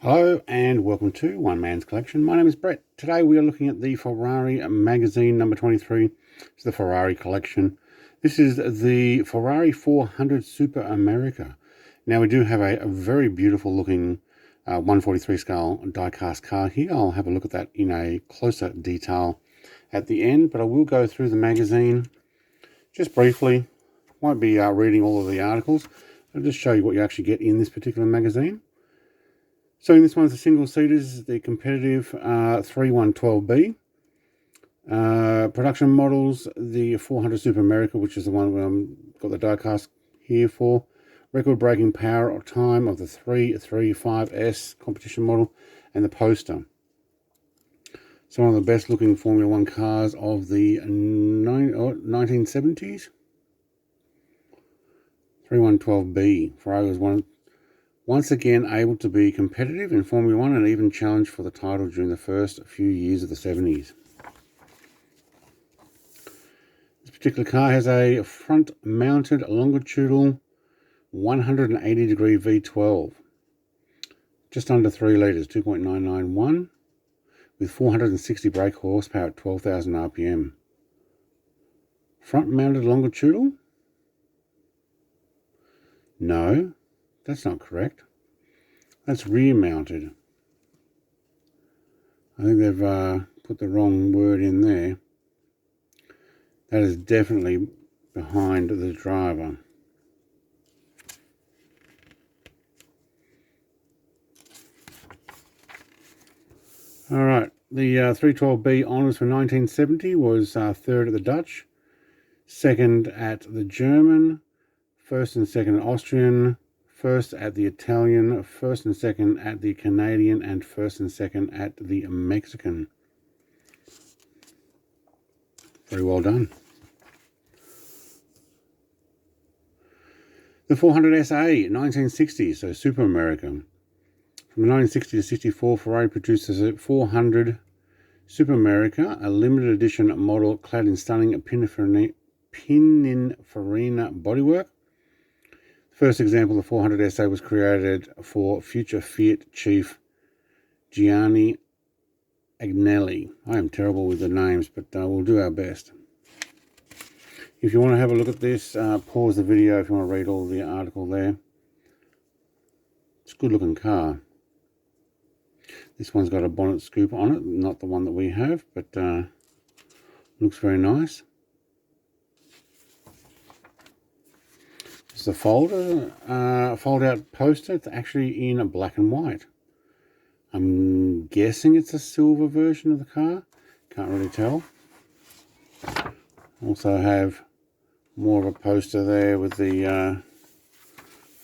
Hello and welcome to One Man's Collection. My name is Brett. Today we are looking at the Ferrari Magazine number 23. It's the Ferrari Collection. This is the Ferrari 400 Superamerica. Now we do have a very beautiful looking 143 scale die-cast car here. I'll have a look at that in a closer detail at the end, but I will go through the magazine just briefly. Won't be reading all of the articles. I'll just show you what you actually get in this particular magazine. So in this one, the single seaters, the competitive 3112B. Production models, the 400 Superamerica, which is the one I've got the die-cast here for. Record-breaking power or time of the 335S competition model, and the poster. So one of the best-looking Formula One cars of the 1970s. 3112B. Ferrari was once again able to be competitive in Formula One and even challenge for the title during the first few years of the 70s. This particular car has a front-mounted longitudinal 180-degree V12, just under 3 litres, 2.991, with 460 brake horsepower at 12,000 RPM. Front-mounted longitudinal? No. That's not correct. That's rear mounted. I think they've put the wrong word in there. That is definitely behind the driver. Alright, the 312B honours for 1970 was third at the Dutch, second at the German, first and second Austrian, first at the Italian, first and second at the Canadian, and first and second at the Mexican. Very well done. The 400 SA, 1960, so Superamerica. From 1960 to 64, Ferrari produces a 400 Superamerica, a limited edition model clad in stunning Pininfarina bodywork. First example, the 400 SA was created for future Fiat chief Gianni Agnelli. I am terrible with the names, but we'll do our best. If you want to have a look at this, pause the video if you want to read all the article there. It's a good looking car. This one's got a bonnet scoop on it, not the one that we have, but looks very nice. It's a fold-out poster. It's actually in black and white. I'm guessing it's a silver version of the car. Can't really tell. Also have more of a poster there with the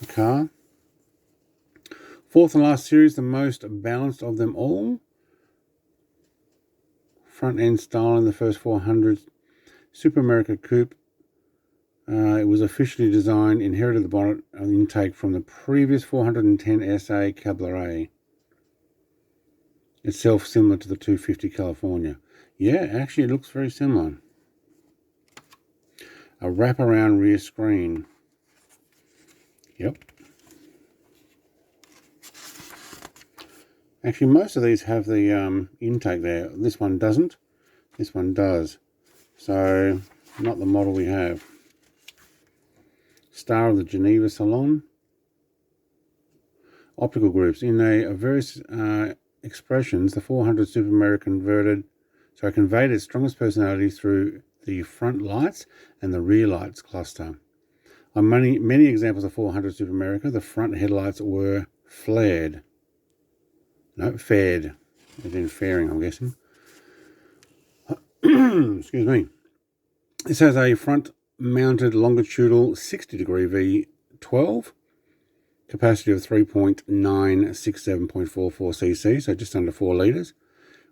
car. Fourth and last series, the most balanced of them all. Front end style in the first 400 Superamerica Coupe. It was officially designed, inherited the bonnet intake from the previous 410 SA Cabriolet. Itself similar to the 250 California. Yeah, actually it looks very similar. A wraparound rear screen. Yep. Actually, most of these have the intake there. This one doesn't. This one does. So, not the model we have. Star of the Geneva Salon. Optical groups. In various expressions, the 400 Superamerica conveyed its strongest personality through the front lights and the rear lights cluster. On many examples of 400 Superamerica, the front headlights were flared. No, faired. As in fairing, I'm guessing. Excuse me. This has a front-mounted longitudinal 60-degree V12, capacity of 3.967.44 cc, so just under 4 litres,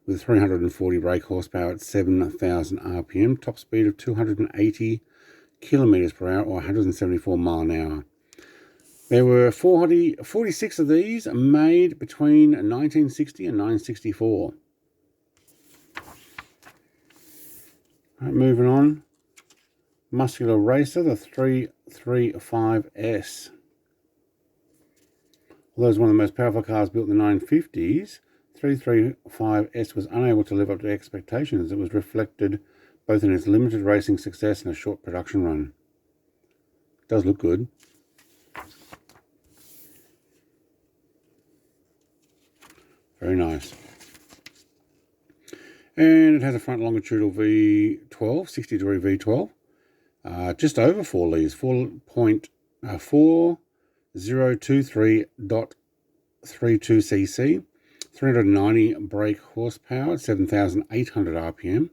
with 340 brake horsepower at 7,000 RPM, top speed of 280 kilometres per hour or 174 mile an hour. There were 46 of these made between 1960 and 1964. Right, moving on. Muscular Racer, the 335S. Although it was one of the most powerful cars built in the 1950s, 335S was unable to live up to expectations. It was reflected both in its limited racing success and a short production run. It does look good. Very nice. And it has a front longitudinal V12, 60 degree V12. Just over 4 litres, 4023.32 cc, 390 brake horsepower, 7,800 RPM,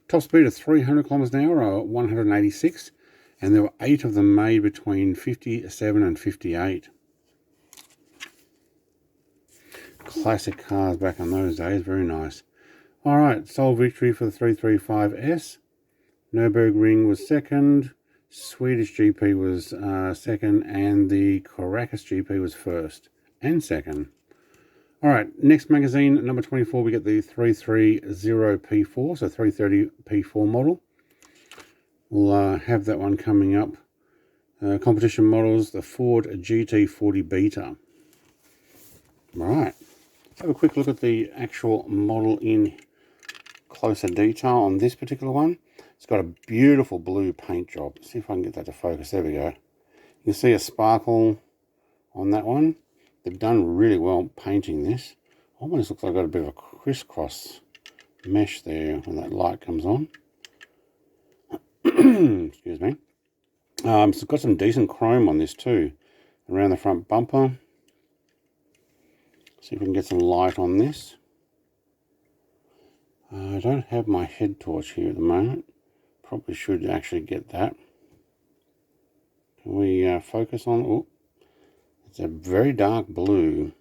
top speed of 300 kilometers an hour, or 186, and there were 8 of them made between 57 and 58. Classic cars back in those days, very nice. Alright, sole victory for the 335S. Nürburgring was second, Swedish GP was second, and the Caracas GP was first and second. Alright, next magazine, number 24, we get the 330P4, so 330P4 model. We'll have that one coming up. Competition models, the Ford GT40 Beta. Alright, let's have a quick look at the actual model in closer detail on this particular one. It's got a beautiful blue paint job. Let's see if I can get that to focus. There we go. You can see a sparkle on that one. They've done really well painting this. Almost looks like I've got a bit of a crisscross mesh there when that light comes on. Excuse me. So it's got some decent chrome on this too. Around the front bumper. See if we can get some light on this. I don't have my head torch here at the moment. Probably should actually get that. Can we focus on? Oh, it's a very dark blue.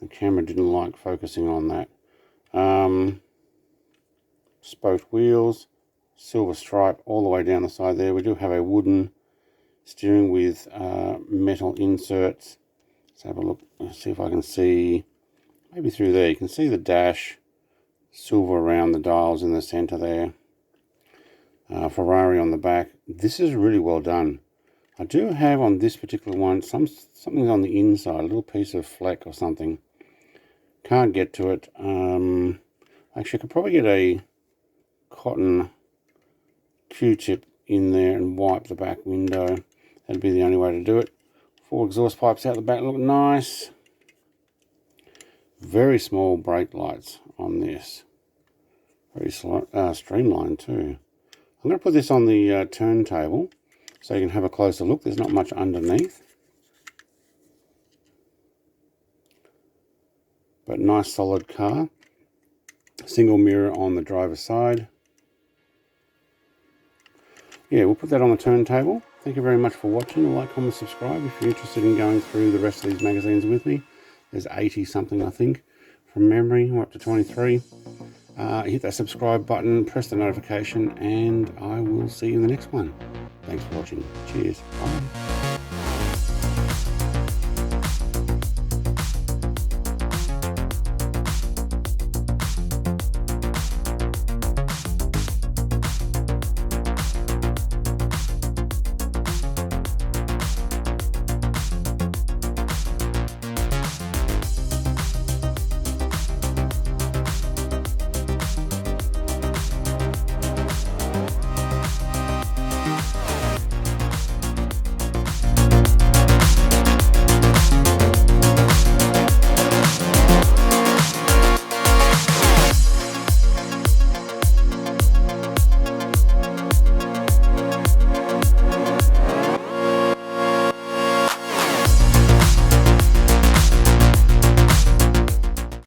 The camera didn't like focusing on that. Spoked wheels, silver stripe all the way down the side there. We do have a wooden steering with metal inserts. Let's have a look. Let's see if I can see, maybe through there. You can see the dash, silver around the dials in the center there. Ferrari on the back. This is really well done. I do have on this particular one something on the inside, a little piece of fleck or something. Can't get to it. Actually, I could probably get a cotton Q-tip in there and wipe the back window. That'd be the only way to do it. 4 exhaust pipes out the back look nice. Very small brake lights on this. Very streamlined too. I'm going to put this on the turntable so you can have a closer look. There's not much underneath. But nice solid car. Single mirror on the driver's side. Yeah, we'll put that on the turntable. Thank you very much for watching. Like, comment, subscribe if you're interested in going through the rest of these magazines with me. There's 80 something, I think, from memory. We're up to 23. Hit that subscribe button, press the notification, and I will see you in the next one. Thanks for watching. Cheers. Bye.